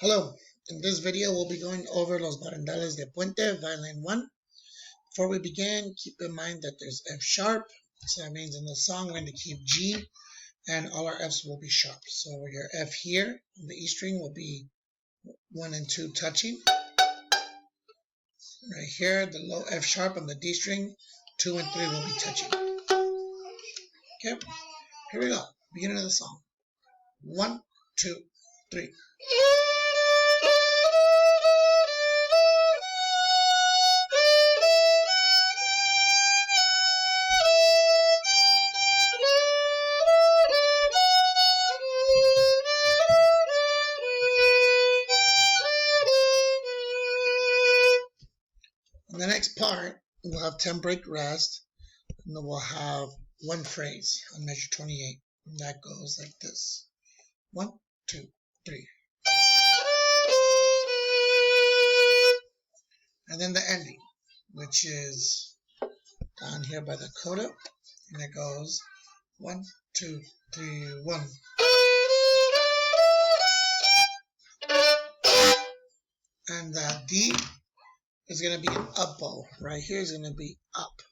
Hello, in this video we'll be going over los barandales de puente, violin 1. Before we begin, keep in mind that there's F sharp, so that means in the song we're going to keep G, and all our Fs will be sharp. So your F here on the E string will be 1 and 2 touching. Right here, the low F sharp on the D string, 2 and 3 will be touching. Okay, here we go, beginning of the song. 1, 2, 3. In the next part, we'll have 10 break rest, and then we'll have one phrase on measure 28, and that goes like this. 1, 2, 3. And then the ending, which is down here by the coda, and it goes 1, 2, 3, 1. And the D is going to be an up bow. Right here is going to be up.